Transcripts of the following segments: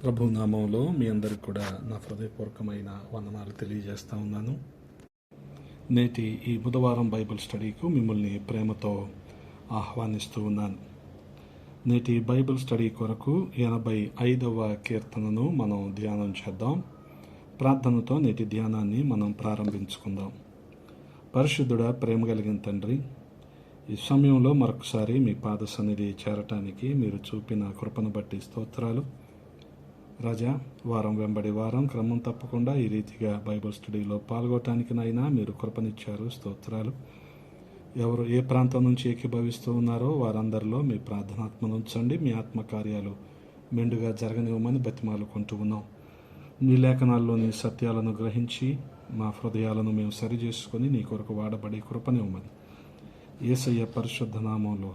ప్రభు నామంలో మీ అందరికి కూడా నా హృదయపూర్వకమైన వందనాలు తెలియజేస్తా ఉన్నాను. నేటి ఈ బుధవారం బైబిల్ స్టడీకు మిమ్మల్ని ప్రేమతో ఆహ్వానిస్తూ ఉన్నాను. నేటి బైబిల్ స్టడీ కొరకు 85వ కీర్తనను మనం ధ్యానం చేద్దాం. ప్రార్థనతో నేటి ధ్యానాన్ని మనం ప్రారంభించుకుందాం. పరిశుద్ధుడా, ప్రేమ కలిగిన తండ్రి, ఈ సమయంలో మరొకసారి మీ పాద సన్నిధి చేరటానికి మీరు చూపిన కృపను బట్టి స్తోత్రాలు. రాజా, వారం వెంబడి వారం క్రమం తప్పకుండా ఈ రీతిగా బైబిల్ స్టడీలో పాల్గొనటానికి నైనా మీరు కృపనిచ్చారు. స్తోత్రాలు. ఎవరు ఏ ప్రాంతం నుంచి ఏకీభవిస్తూ ఉన్నారో వారందరిలో మీ ప్రార్థనాత్మను ఉంచండి. మీ ఆత్మకార్యాలు మెండుగా జరగనివ్వమని బతిమాలుకుంటూ ఉన్నాం. నీ లేఖనాల్లోని సత్యాలను గ్రహించి మా హృదయాలను మేము సరిచేసుకొని నీ కొరకు వాడబడే కృపనివ్వమని యేసయ్య పరిశుద్ధ నామంలో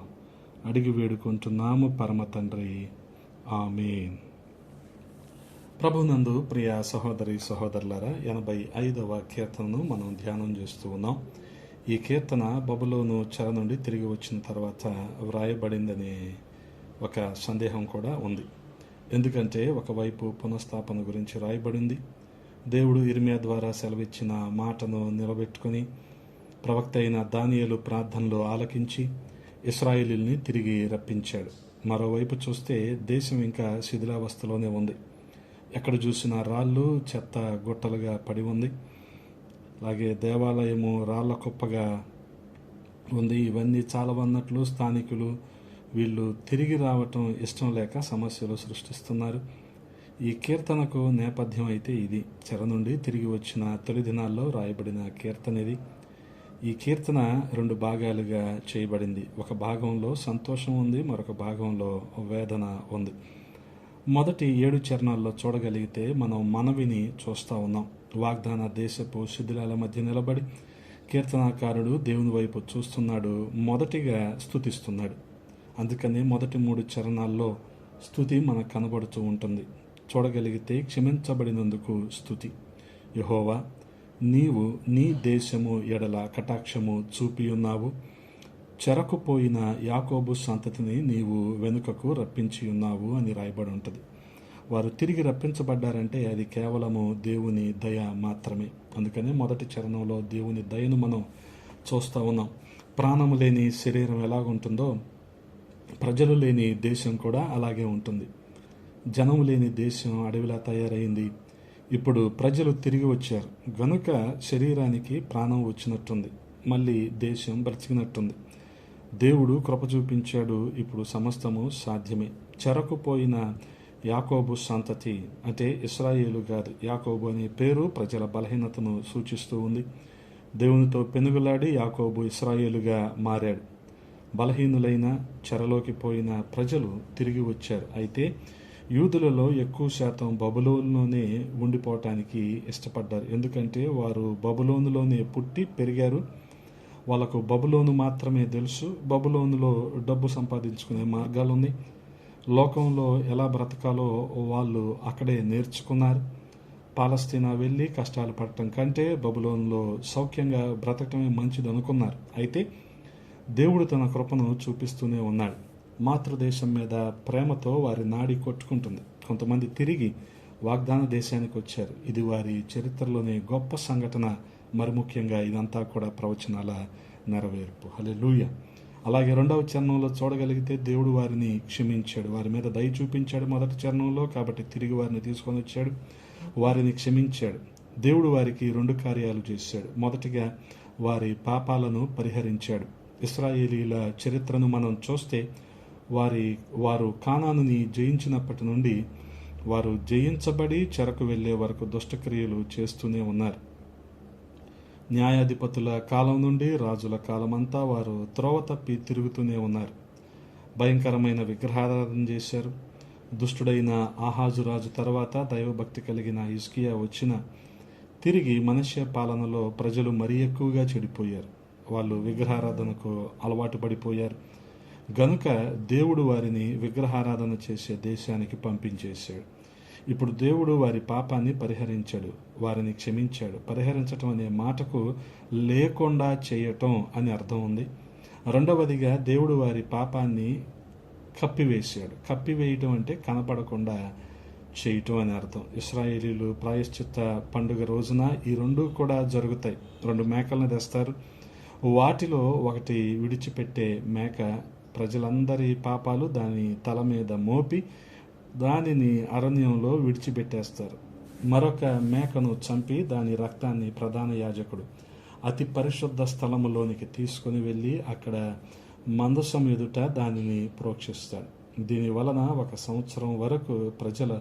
అడిగి వేడుకుంటున్నాము పరమ తండ్రి, ఆమేన్. ప్రభునందు ప్రియ సహోదరి సహోదరులారా, 85వ కీర్తనను మనం ధ్యానం చేస్తూ ఉన్నాం. ఈ కీర్తన బబులోను చెర నుండి తిరిగి వచ్చిన తర్వాత వ్రాయబడిందనే ఒక సందేహం కూడా ఉంది. ఎందుకంటే ఒకవైపు పునఃస్థాపన గురించి రాయబడింది. దేవుడు ఇర్మియా ద్వారా సెలవిచ్చిన మాటను నిలబెట్టుకుని ప్రవక్త అయిన దానియేలు ప్రార్థనలో ఆలకించి ఇశ్రాయేలీల్ని తిరిగి రప్పించాడు. మరోవైపు చూస్తే దేశం ఇంకా శిథిలావస్థలోనే ఉంది. ఎక్కడ చూసినా రాళ్ళు చెత్త గుట్టలుగా పడి ఉంది. అలాగే దేవాలయము రాళ్ల కుప్పగా ఉంది. ఇవన్నీ చాలవన్నట్లు స్థానికులు వీళ్ళు తిరిగి రావటం ఇష్టం లేక సమస్యలు సృష్టిస్తున్నారు. ఈ కీర్తనకు నేపథ్యం అయితే ఇది. చెర నుండి తిరిగి వచ్చిన తొలి దినాల్లో రాయబడిన కీర్తన ఇది. ఈ కీర్తన 2 భాగాలుగా చేయబడింది. ఒక భాగంలో సంతోషం ఉంది, మరొక భాగంలో వేదన ఉంది. మొదటి 7 చరణాల్లో చూడగలిగితే మనం మనవిని చూస్తూ ఉన్నాం. వాగ్దాన దేశపు శిథిలాల మధ్య నిలబడి కీర్తనాకారుడు దేవుని వైపు చూస్తున్నాడు. మొదటిగా స్తుతిస్తున్నాడు. అందుకని మొదటి 3 చరణాల్లో స్తుతి మనకు కనబడుతూ ఉంటుంది. చూడగలిగితే క్షమించబడినందుకు స్తుతి. యెహోవా, నీవు నీ దేశము ఎడల కటాక్షము చూపియున్నావు. చెరకుపోయిన యాకోబు సంతతిని నీవు వెనుకకు రప్పించి ఉన్నావు అని రాయబడి ఉంటుంది. వారు తిరిగి రప్పించబడ్డారంటే అది కేవలము దేవుని దయ మాత్రమే. అందుకనే మొదటి చరణంలో దేవుని దయను మనం చూస్తూ ఉన్నాం. ప్రాణము లేని శరీరం ఎలాగుంటుందో ప్రజలు లేని దేశం కూడా అలాగే ఉంటుంది. జనము లేని దేశం అడవిలా తయారైంది. ఇప్పుడు ప్రజలు తిరిగి వచ్చారు గనుక శరీరానికి ప్రాణం వచ్చినట్టుంది. మళ్ళీ దేశం బ్రతికినట్టుంది. దేవుడు కృప చూపించాడు. ఇప్పుడు సమస్తము సాధ్యమే. చెరకుపోయిన యాకోబు సంతతి అంటే ఇశ్రాయేలు కాదు, యాకోబు అనే పేరు ప్రజల బలహీనతను సూచిస్తూ ఉంది. దేవునితో పెనుగులాడి యాకోబు ఇశ్రాయేలుగా మారాడు. బలహీనులైన చెరలోకి పోయిన ప్రజలు తిరిగి వచ్చారు. అయితే యూదులలో ఎక్కువ శాతం బబులోనులోనే ఉండిపోవటానికి ఇష్టపడ్డారు. ఎందుకంటే వారు బబులోనులోనే పుట్టి పెరిగారు. వాళ్ళకు బబులోను మాత్రమే తెలుసు. బబులోనులో డబ్బు సంపాదించుకునే మార్గాలు ఉన్నాయి. లోకంలో ఎలా బ్రతకాలో వాళ్ళు అక్కడే నేర్చుకున్నారు. పాలస్తీనా వెళ్ళి కష్టాలు పడటం కంటే బబులోనులో సౌఖ్యంగా బ్రతకటమే మంచిది అనుకున్నారు. అయితే దేవుడు తన కృపను చూపిస్తూనే ఉన్నాడు. మాతృదేశం మీద ప్రేమతో వారి నాడి కొట్టుకుంటుంది. కొంతమంది తిరిగి వాగ్దాన దేశానికి వచ్చారు. ఇది వారి చరిత్రలోనే గొప్ప సంఘటన. మరి ముఖ్యంగా ఇదంతా కూడా ప్రవచనాల నెరవేర్పు. హల్లెలూయా. అలాగే 2వ చరణంలో చూడగలిగితే దేవుడు వారిని క్షమించాడు, వారి మీద దయ చూపించాడు మొదటి చరణంలో. కాబట్టి తిరిగి వారిని తీసుకొని వచ్చాడు, వారిని క్షమించాడు. దేవుడు వారికి 2 కార్యాలు చేశాడు. మొదటిగా వారి పాపాలను పరిహరించాడు. ఇశ్రాయేలీల చరిత్రను మనం చూస్తే వారు కానానుని జయించినప్పటి నుండి వారు జయించబడి చెరకు వెళ్లే వరకు దుష్టక్రియలు చేస్తూనే ఉన్నారు. న్యాయాధిపతుల కాలం నుండి రాజుల కాలమంతా వారు త్రోవ తప్పి తిరుగుతూనే ఉన్నారు. భయంకరమైన విగ్రహారాధన చేశారు. దుష్టుడైన ఆహాజు రాజు తర్వాత దైవభక్తి కలిగిన హిజ్కియా వచ్చిన తిరిగి మనష్య పాలనలో ప్రజలు మరీ ఎక్కువగా చెడిపోయారు. వాళ్ళు విగ్రహారాధనకు అలవాటు పడిపోయారు. గనుక దేవుడు వారిని విగ్రహారాధన చేసే దేశానికి పంపించేశాడు. ఇప్పుడు దేవుడు వారి పాపాన్ని పరిహరించాడు, వారిని క్షమించాడు. పరిహరించటం అనే మాటకు లేకుండా చేయటం అని అర్థం ఉంది. రెండవదిగా దేవుడు వారి పాపాన్ని కప్పివేశాడు. కప్పివేయటం అంటే కనపడకుండా చేయటం అని అర్థం. ఇశ్రాయేలీలు ప్రాయశ్చిత్త పండుగ రోజున ఈ రెండు కూడా జరుగుతాయి. 2 మేకలను తెస్తారు. వాటిలో ఒకటి విడిచిపెట్టే మేక ప్రజలందరి పాపాలు దాని తల మీద మోపి దానిని అరణ్యంలో విడిచిపెట్టేస్తారు. మరొక మేకను చంపి దాని రక్తాన్ని ప్రధాన యాజకుడు అతి పరిశుద్ధ స్థలములోనికి తీసుకుని వెళ్ళి అక్కడ మందసం ఎదుట దానిని ప్రోక్షిస్తాడు. దీని వలన 1 సంవత్సరం వరకు ప్రజల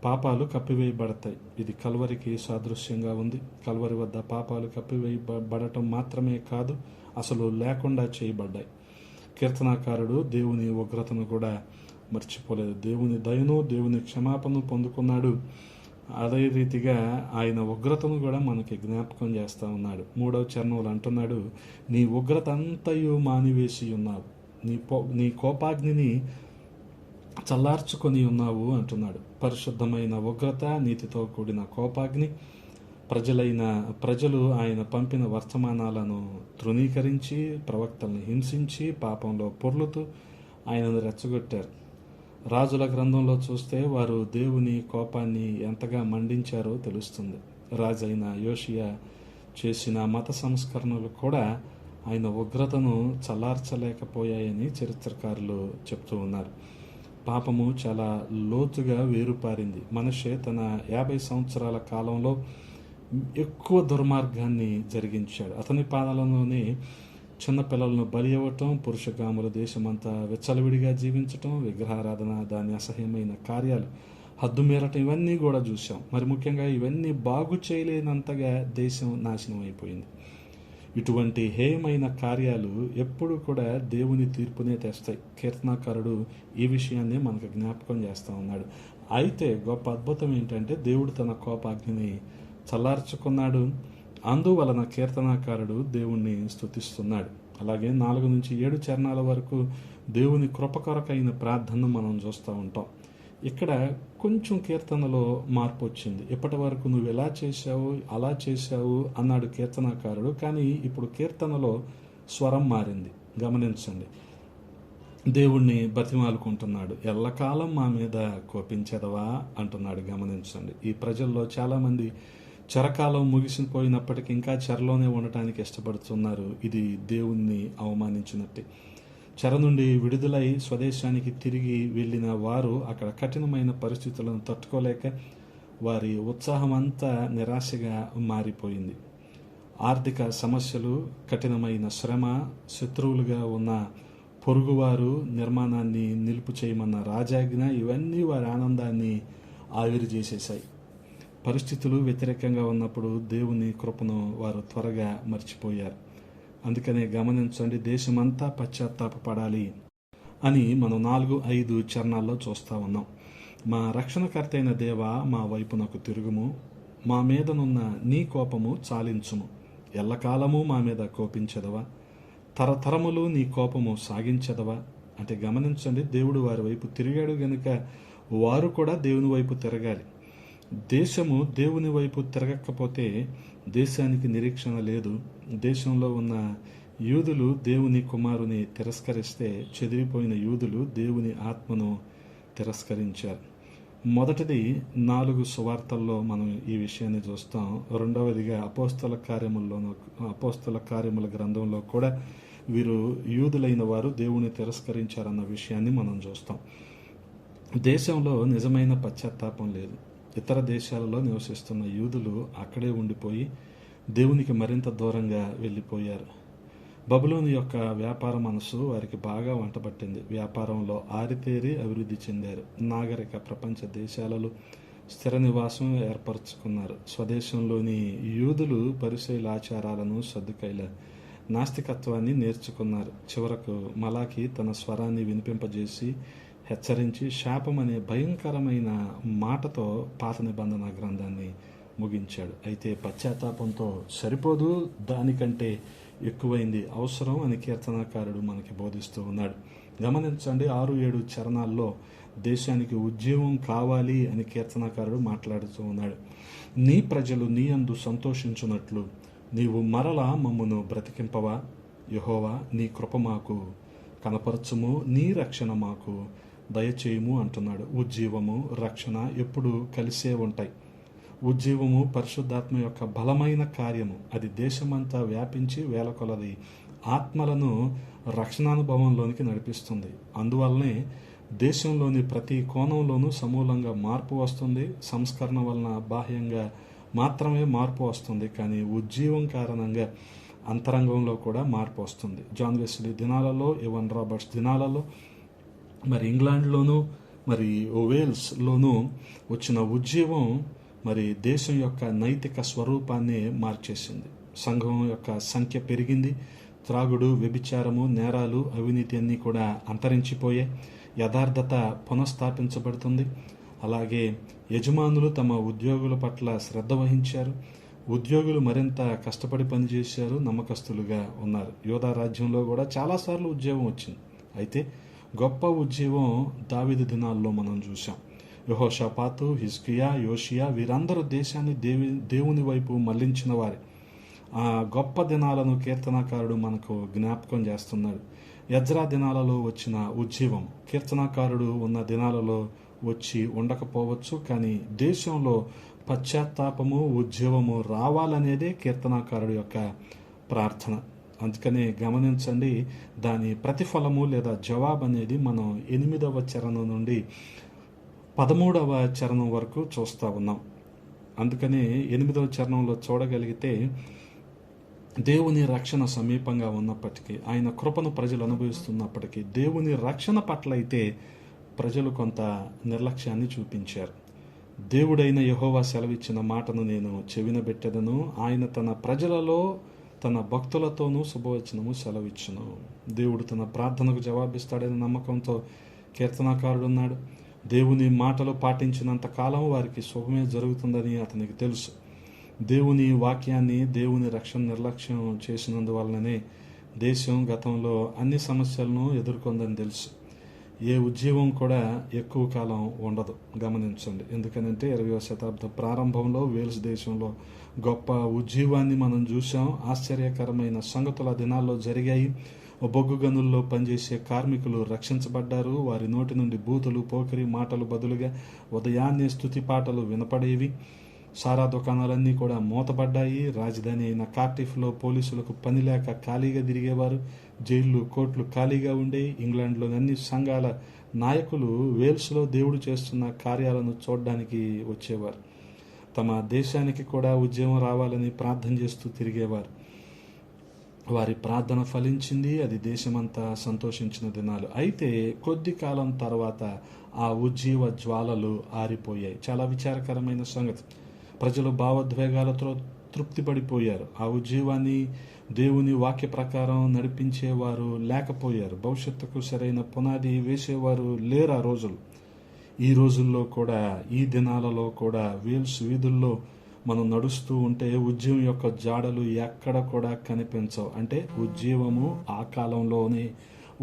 పాపాలు కప్పివేయబడతాయి. ఇది కల్వరికి సాదృశ్యంగా ఉంది. కల్వరి వద్ద పాపాలు కప్పివేయబడటం మాత్రమే కాదు, అసలు లేకుండా చేయబడ్డాయి. కీర్తనాకారుడు దేవుని ఉగ్రతను కూడా మర్చిపోలేదు. దేవుని దయను, దేవుని క్షమాపణను పొందుకున్నాడు. అదే రీతిగా ఆయన ఉగ్రతను కూడా మనకి జ్ఞాపకం చేస్తూ ఉన్నాడు. 3వ చరణంలో అంటున్నాడు, నీ ఉగ్రత అంతయు మానివేసి ఉన్నావు, నీ కోపాగ్నిని చల్లార్చుకొని ఉన్నావు అంటున్నాడు. పరిశుద్ధమైన ఉగ్రత, నీతితో కూడిన కోపాగ్ని. ప్రజలు ఆయన పంపిన వర్తమానాలను తృణీకరించి, ప్రవక్తలను హింసించి, పాపంలో పొర్లుతూ ఆయనను రెచ్చగొట్టారు. రాజుల గ్రంథంలో చూస్తే వారు దేవుని కోపాన్ని ఎంతగా మండించారో తెలుస్తుంది. రాజైన యోషియా చేసిన మత సంస్కరణలు కూడా ఆయన ఉగ్రతను చల్లార్చలేకపోయాయని చరిత్రకారులు చెప్తూ ఉన్నారు. పాపము చాలా లోతుగా వేరుపారింది. మనషే తన 50 సంవత్సరాల కాలంలో ఎక్కువ దుర్మార్గాన్ని జరిగించాడు. అతని పాదాలలోనే చిన్నపిల్లలను బలి ఇవ్వటం, పురుషగాముల దేశమంతా విచ్చలవిడిగా జీవించటం, విగ్రహారాధన, దాని అసహ్యమైన కార్యాలు హద్దు మీరటం, ఇవన్నీ కూడా చూసాం. మరి ముఖ్యంగా ఇవన్నీ బాగు చేయలేనంతగా దేశం నాశనం అయిపోయింది. ఇటువంటి హేయమైన కార్యాలు ఎప్పుడు కూడా దేవుని తీర్పునే తెస్తాయి. కీర్తనాకారుడు ఈ విషయాన్ని మనకు జ్ఞాపకం చేస్తూ ఉన్నాడు. అయితే గొప్ప అద్భుతం ఏంటంటే దేవుడు తన కోపాగ్నిని చల్లార్చుకున్నాడు. అందువలన కీర్తనాకారుడు దేవుణ్ణి స్తుతిస్తున్నాడు. అలాగే 4 నుంచి 7 చరణాల వరకు దేవుని కృప కొరకైన ప్రార్థనను మనం చూస్తూ ఉంటాం. ఇక్కడ కొంచెం కీర్తనలో మార్పు వచ్చింది. ఇప్పటి వరకు నువ్వు ఎలా చేశావు, అలా చేశావు అన్నాడు కీర్తనాకారుడు. కానీ ఇప్పుడు కీర్తనలో స్వరం మారింది. గమనించండి. దేవుణ్ణి బతిమాలుకుంటున్నాడు. ఎల్లకాలం మా మీద కోపించెదవా అంటున్నాడు. గమనించండి. ఈ ప్రజల్లో చాలామంది చెరకాలం ముగిసిపోయినప్పటికీ ఇంకా చెరలోనే ఉండటానికి ఇష్టపడుతున్నారు. ఇది దేవుణ్ణి అవమానించినట్టే. చెర నుండి విడుదలై స్వదేశానికి తిరిగి వెళ్ళిన వారు అక్కడ కఠినమైన పరిస్థితులను తట్టుకోలేక వారి ఉత్సాహం అంతా నిరాశగా మారిపోయింది. ఆర్థిక సమస్యలు, కఠినమైన శ్రమ, శత్రువులుగా ఉన్న పొరుగువారు, నిర్మాణాన్ని నిలుపు చేయమన్న రాజాజ్ఞ, ఇవన్నీ వారి ఆనందాన్ని ఆవిరి చేసేశాయి. పరిస్థితులు వ్యతిరేకంగా ఉన్నప్పుడు దేవుని కృపను వారు త్వరగా మర్చిపోయారు. అందుకనే గమనించండి, దేశమంతా పశ్చాత్తాపపడాలి అని మనం 4-5 చరణాల్లో చూస్తూ ఉన్నాం. మా రక్షణకర్త అయిన దేవా, మా వైపునకు తిరుగుము, మా మీదనున్న నీ కోపము చాలించుము. ఎల్లకాలము మా మీద కోపించదవా, తరతరములు నీ కోపము సాగించదవా. అంటే గమనించండి, దేవుడు వారి వైపు తిరిగాడు గనుక వారు కూడా దేవుని వైపు తిరగాలి. దేశము దేవుని వైపు తిరగకపోతే దేశానికి నిరీక్షణ లేదు. దేశంలో ఉన్న యూదులు దేవుని కుమారుని తిరస్కరిస్తే చెదిరిపోయిన యూదులు దేవుని ఆత్మను తిరస్కరించారు. మొదటిది 4 సువార్తల్లో మనం ఈ విషయాన్ని చూస్తాం. రెండవదిగా అపోస్తల కార్యముల గ్రంథంలో కూడా వీరు యూదులైన వారు దేవుని తిరస్కరించారన్న విషయాన్ని మనం చూస్తాం. దేశంలో నిజమైన పశ్చాత్తాపం లేదు. ఇతర దేశాలలో నివసిస్తున్న యూదులు అక్కడే ఉండిపోయి దేవునికి మరింత దూరంగా వెళ్ళిపోయారు. బబులోను యొక్క వ్యాపార మనసు వారికి బాగా వంటబట్టింది. వ్యాపారంలో ఆరితేరి అభివృద్ధి చెందారు. నాగరిక ప్రపంచ దేశాలలో స్థిర నివాసం ఏర్పరచుకున్నారు. స్వదేశంలోని యూదులు పరిశైల ఆచారాలను, సద్దుకైల నాస్తికత్వాన్ని నేర్చుకున్నారు. చివరకు మలాకి తన స్వరాన్ని వినిపింపజేసి హెచ్చరించి శాపం అనే భయంకరమైన మాటతో పాత నిబంధన గ్రంథాన్ని ముగించాడు. అయితే పశ్చాత్తాపంతో సరిపోదు, దానికంటే ఎక్కువైంది అవసరం అని కీర్తనాకారుడు మనకి బోధిస్తూ ఉన్నాడు. గమనించండి, 6-7 చరణాల్లో దేశానికి ఉద్యమం కావాలి అని కీర్తనాకారుడు మాట్లాడుతూ ఉన్నాడు. నీ ప్రజలు నీ యందు సంతోషించున్నట్లు నీవు మరలా మమ్మును బ్రతికింపవా. యెహోవా, నీ కృప మాకు కనపరచుము, నీ రక్షణ మాకు దయచేయము అంటున్నాడు. ఉజ్జీవము, రక్షణ ఎప్పుడు కలిసే ఉంటాయి. ఉజ్జీవము పరిశుద్ధాత్మ యొక్క బలమైన కార్యము. అది దేశమంతా వ్యాపించి వేల కొలది ఆత్మలను రక్షణానుభవంలోనికి నడిపిస్తుంది. అందువల్లనే దేశంలోని ప్రతి కోణంలోనూ సమూలంగా మార్పు వస్తుంది. సంస్కరణ వలన బాహ్యంగా మాత్రమే మార్పు వస్తుంది, కానీ ఉజ్జీవం కారణంగా అంతరంగంలో కూడా మార్పు వస్తుంది. జాన్ వెస్లీ దినాలలో, ఎవన్ రాబర్ట్స్ దినాలలో, మరి ఇంగ్లాండ్లోనూ, మరి వేల్స్లోనూ వచ్చిన ఉజ్జీవం మరి దేశం యొక్క నైతిక స్వరూపాన్ని మార్చేసింది. సంఘం యొక్క సంఖ్య పెరిగింది. త్రాగుడు, వ్యభిచారము, నేరాలు, అవినీతి అన్నీ కూడా అంతరించిపోయాయి. యథార్థత పునఃస్థాపించబడుతుంది. అలాగే యజమానులు తమ ఉద్యోగుల పట్ల శ్రద్ధ వహించారు. ఉద్యోగులు మరింత కష్టపడి పనిచేశారు, నమ్మకస్తులుగా ఉన్నారు. యోధా రాజ్యంలో కూడా చాలాసార్లు ఉద్యోగం వచ్చింది. అయితే గొప్ప ఉద్యోగం దావీదు దినాల్లో మనం చూసాం. యెహోషాపాతు, హిజ్కియా, యోషియా వీరందరూ దేశాన్ని దేవుని వైపు మళ్లించిన వారే. ఆ గొప్ప దినాలను కీర్తనాకారుడు మనకు జ్ఞాపకం చేస్తున్నాడు. యజ్రా దినాలలో వచ్చిన ఉజ్జీవం కీర్తనాకారుడు ఉన్న దినాలలో వచ్చి ఉండకపోవచ్చు, కానీ దేశంలో పశ్చాత్తాపము, ఉజ్జీవము రావాలనేదే కీర్తనాకారుడు యొక్క ప్రార్థన. అందుకనే గమనించండి, దాని ప్రతిఫలము లేదా జవాబు అనేది మనం 8వ చరణం నుండి 13వ చరణం వరకు చూస్తూ ఉన్నాం. అందుకనే 8వ చరణంలో చూడగలిగితే, దేవుని రక్షణ సమీపంగా ఉన్నప్పటికీ, ఆయన కృపను ప్రజలు అనుభవిస్తున్నప్పటికీ, దేవుని రక్షణ పట్ల అయితే ప్రజలు కొంత నిర్లక్ష్యాన్ని చూపించారు. దేవుడైన యెహోవా సెలవిచ్చిన మాటను నేను చెవినబెట్టెదను, ఆయన తన ప్రజలలో తన భక్తులతోనూ శుభవచనము సెలవిచ్చును. దేవుడు తన ప్రార్థనకు జవాబిస్తాడనే నమ్మకంతో కీర్తనాకారుడు ఉన్నాడు. దేవుని మాటలు పాటించినంత కాలం వారికి శుభమే జరుగుతుందని అతనికి తెలుసు. దేవుని వాక్యాన్ని, దేవుని రక్షణ నిర్లక్ష్యం చేసినందువలననే దేశం గతంలో అన్ని సమస్యలను ఎదుర్కొందని తెలుసు. ఏ ఉద్యమం కూడా ఎక్కువ కాలం ఉండదు, గమనించండి. ఎందుకనంటే 20వ శతాబ్దం ప్రారంభంలో వేల్స్ దేశంలో గొప్ప ఉజ్జీవాన్ని మనం చూసాం. ఆశ్చర్యకరమైన సంగతులు ఆ దినాల్లో జరిగాయి. బొగ్గు గనుల్లో పనిచేసే కార్మికులు రక్షించబడ్డారు. వారి నోటి నుండి బూతులు, పోకిరి మాటలు బదులుగా ఉదయాన్నే స్తుతి పాటలు వినపడేవి. సారా దుకాణాలన్నీ కూడా మూతపడ్డాయి. రాజధాని అయిన కార్టిఫ్లో పోలీసులకు పని లేక ఖాళీగా తిరిగేవారు. జైళ్ళు, కోర్టులు ఖాళీగా ఉండే. ఇంగ్లాండ్లోని అన్ని సంఘాల నాయకులు వేల్స్లో దేవుడు చేస్తున్న కార్యాలను చూడడానికి వచ్చేవారు. తమ దేశానికి కూడా ఉద్యమం రావాలని ప్రార్థన చేస్తూ తిరిగేవారు. వారి ప్రార్థన ఫలించింది. అది దేశమంతా సంతోషించిన దినాలు. అయితే కొద్ది కాలం తర్వాత ఆ ఉజ్జీవ జ్వాలలు ఆరిపోయాయి. చాలా విచారకరమైన సంగతి. ప్రజలు భావోద్వేగాలతో తృప్తిపడిపోయారు. ఆ ఉజ్జీవాన్ని దేవుని వాక్య ప్రకారం నడిపించేవారు లేకపోయారు. భవిష్యత్తుకు సరైన పునాది వేసేవారు లేరు ఆ రోజులు. ఈ రోజుల్లో కూడా, ఈ దినాలలో కూడా వేల్స్ వీధుల్లో మనం నడుస్తూ ఉంటే ఉజ్జీవం యొక్క జాడలు ఎక్కడ కూడా కనిపించవు. అంటే ఉజ్జీవము ఆ కాలంలోనే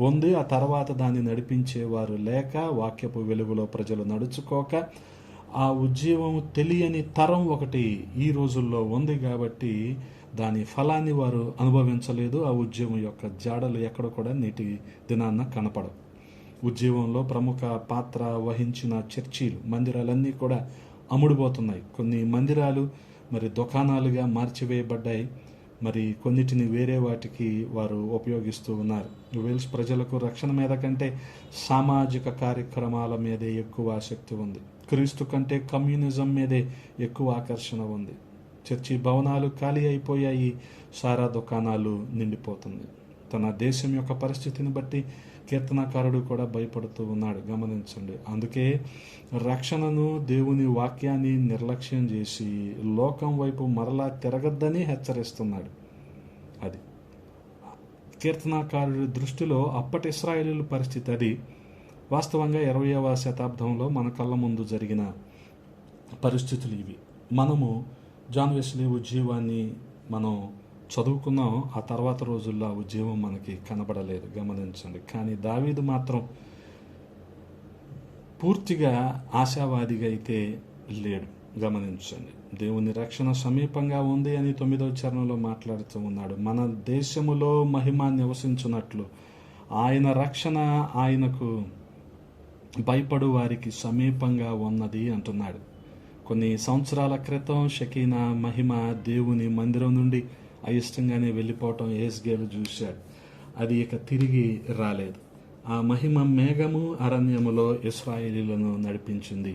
ఉంది. ఆ తర్వాత దాన్ని నడిపించేవారు లేక, వాక్యపు వెలుగులో ప్రజలు నడుచుకోక, ఆ ఉజ్జీవం తెలియని తరం ఒకటి ఈ రోజుల్లో ఉంది. కాబట్టి దాని ఫలాన్ని వారు అనుభవించలేదు. ఆ ఉజ్జీవం యొక్క జాడలు ఎక్కడ కూడా నేటి దినాన్న కనపడవు. ఉజ్జీవంలో ప్రముఖ పాత్ర వహించిన చర్చీలు, మందిరాలన్నీ కూడా అమ్ముడుపోతున్నాయి. కొన్ని మందిరాలు మరి దుకాణాలుగా మార్చివేయబడ్డాయి. మరి కొన్నిటిని వేరే వాటికి వారు ఉపయోగిస్తూ ఉన్నారు. వేల్స్ ప్రజలకు రక్షణ మీద కంటే సామాజిక కార్యక్రమాల మీదే ఎక్కువ ఆసక్తి ఉంది. క్రీస్తు కంటే కమ్యూనిజం మీదే ఎక్కువ ఆకర్షణ ఉంది. చర్చి భవనాలు ఖాళీ అయిపోయాయి. సారా దుకాణాలు నిండిపోతుంది. తన దేశం యొక్క పరిస్థితిని బట్టి కీర్తనాకారుడు కూడా భయపడుతూ ఉన్నాడు, గమనించండి. అందుకే రక్షణను, దేవుని వాక్యాన్ని నిర్లక్ష్యం చేసి లోకం వైపు మరలా తిరగద్దని హెచ్చరిస్తున్నాడు. అది కీర్తనాకారుడి దృష్టిలో అప్పటి ఇశ్రాయేలీయుల పరిస్థితి అది. వాస్తవంగా 20వ శతాబ్దంలో మన కళ్ళ ముందు జరిగిన పరిస్థితులు ఇవి. మనము జాన్ వెస్లీ ఉజ్జీవాన్ని మనం చదువుకున్నాం. ఆ తర్వాత రోజుల్లో ఆ ఉజ్జీవం మనకి కనబడలేదు, గమనించండి. కానీ దావీదు మాత్రం పూర్తిగా ఆశావాదిగా అయితే లేడు, గమనించండి. దేవుని రక్షణ సమీపంగా ఉంది అని 9వ చరణంలో మాట్లాడుతూ ఉన్నాడు. మన దేశములో మహిమ నివసించున్నట్లు ఆయన రక్షణ ఆయనకు భయపడు వారికి సమీపంగా ఉన్నది అంటున్నాడు. కొన్ని సంవత్సరాల క్రితం షకీనా మహిమ దేవుని మందిరం నుండి అయిష్టంగానే వెళ్ళిపోవటం యేస్గేలు చూశాడు. అది ఇక తిరిగి రాలేదు. ఆ మహిమ మేఘము అరణ్యములో ఇశ్రాయేలీలను నడిపించింది.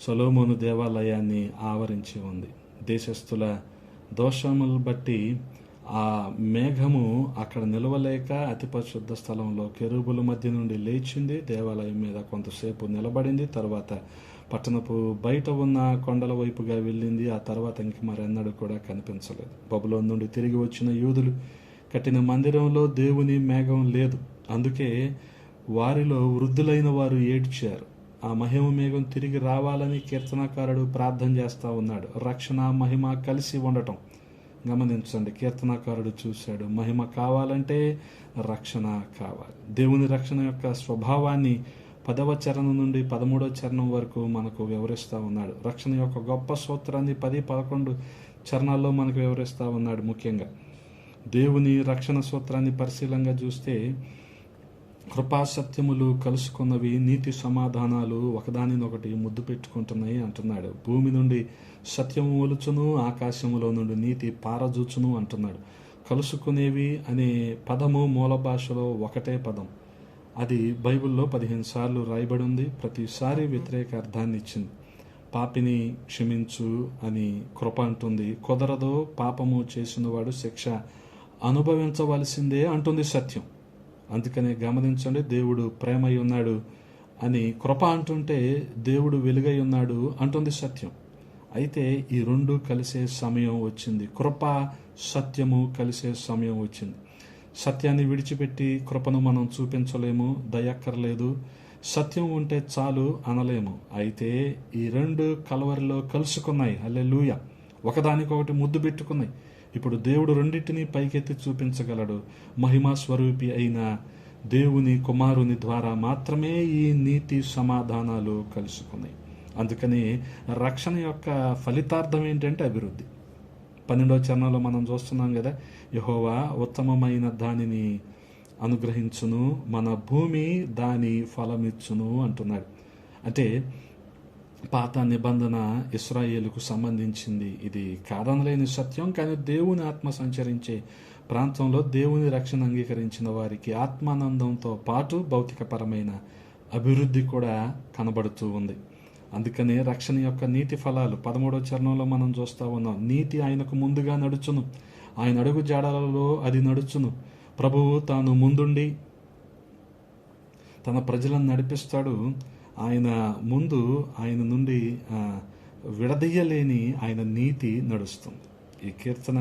సొలొమోను దేవాలయాన్ని ఆవరించి ఉంది. దేశస్థుల దోషములు బట్టి ఆ మేఘము అక్కడ నిలవలేక అతి పరిశుద్ధ స్థలంలో కెరూబుల మధ్య నుండి లేచింది. దేవాలయం మీద కొంతసేపు నిలబడింది. తర్వాత పట్టణపు బయట ఉన్న కొండల వైపుగా వెళ్ళింది. ఆ తర్వాత ఇంక మరెన్నడూ కూడా కనిపించలేదు. బబులోను నుండి తిరిగి వచ్చిన యూదులు కట్టిన మందిరంలో దేవుని మేఘం లేదు. అందుకే వారిలో వృద్ధులైన వారు ఏడ్చారు. ఆ మహిమ మేఘం తిరిగి రావాలని కీర్తనాకారుడు ప్రార్థన చేస్తూ ఉన్నాడు. రక్షణ మహిమ కలిసి ఉండటం గమనించండి. కీర్తనాకారుడు చూశాడు, మహిమ కావాలంటే రక్షణ కావాలి. దేవుని రక్షణ యొక్క స్వభావాన్ని 10వ చరణం నుండి 13వ చరణం వరకు మనకు వివరిస్తూ ఉన్నాడు. రక్షణ యొక్క గొప్ప సూత్రాన్ని 10, 11 చరణాల్లో మనకు వివరిస్తూ ఉన్నాడు. ముఖ్యంగా దేవుని రక్షణ సూత్రాన్ని పరిశీలంగా చూస్తే, కృపాసత్యములు కలుసుకున్నవి, నీతి సమాధానాలు ఒకదానినొకటి ముద్దు పెట్టుకుంటున్నాయి అంటున్నాడు. భూమి నుండి సత్యము ఒలుచును, ఆకాశములో నుండి నీతి పారజూచును అంటున్నాడు. కలుసుకునేవి అనే పదము మూల భాషలో ఒకటే పదం. అది బైబిల్లో 15 సార్లు రాయబడి ఉంది. ప్రతిసారి వ్యతిరేక అర్థాన్ని ఇచ్చింది. పాపిని క్షమించు అని కృప అంటుంది. కుదరదో, పాపము చేసినవాడు శిక్ష అనుభవించవలసిందే అంటుంది సత్యం. అందుకనే గమనించండి, దేవుడు ప్రేమై ఉన్నాడు అని కృప అంటుంటే, దేవుడు వెలుగై ఉన్నాడు అంటుంది సత్యం. అయితే ఈ రెండు కలిసే సమయం వచ్చింది. కృప సత్యము కలిసే సమయం వచ్చింది. సత్యాన్ని విడిచిపెట్టి కృపను మనం చూపించలేము, దయక్కర్లేదు. సత్యం ఉంటే చాలు అనలేము. అయితే ఈ రెండు కలవరిలో కలుసుకున్నాయి. హల్లెలూయా. ఒకదానికొకటి ముద్దు పెట్టుకున్నాయి. ఇప్పుడు దేవుడు రెండింటినీ పైకెత్తి చూపించగలడు. మహిమా స్వరూపి అయిన దేవుని కుమారుని ద్వారా మాత్రమే ఈ నీతి సమాధానాలు కలుసుకున్నాయి. అందుకని రక్షణ యొక్క ఫలితార్థం ఏంటంటే అభివృద్ధి. 12వ చరణంలో మనం చూస్తున్నాం కదా, యెహోవా ఉత్తమమైన దానిని అనుగ్రహించును, మన భూమి దాని ఫలమిచ్చును అంటున్నాడు. అంటే పాత నిబంధన ఇశ్రాయేలుకు సంబంధించింది. ఇది కాదనలేని సత్యం. కానీ దేవుని ఆత్మ సంచరించే ప్రాంతంలో దేవుని రక్షణ అంగీకరించిన వారికి ఆత్మానందంతో పాటు భౌతికపరమైన అభివృద్ధి కూడా కనబడుతూ ఉంది. అందుకనే రక్షణ యొక్క నీతి ఫలాలు 13వ చరణంలో మనం చూస్తూ ఉన్నాం. నీతి ఆయనకు ముందుగా నడుచును, ఆయన అడుగు జాడలలో అది నడుచును. ప్రభువు తాను ముందుండి తన ప్రజలను నడిపిస్తాడు. ఆయన ముందు, ఆయన నుండి విడదీయలేని ఆయన నీతి నడుస్తుంది. ఈ కీర్తన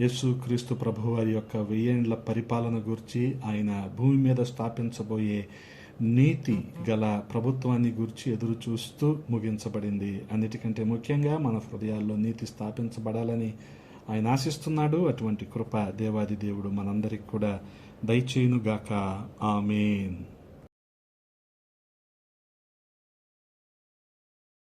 యేసు క్రీస్తు ప్రభు వారి యొక్క 1000 ఏండ్ల పరిపాలన గురించి, ఆయన భూమి మీద స్థాపించబోయే నీతి గల ప్రభుత్వాన్ని గురించి ఎదురు చూస్తూ ముగించబడింది. అన్నిటికంటే ముఖ్యంగా మన హృదయాల్లో నీతి స్థాపించబడాలని ఆయన ఆశిస్తున్నాడు. అటువంటి కృప దేవాది దేవుడు మనందరికి కూడా దయచేయునుగాక. ఆమేన్.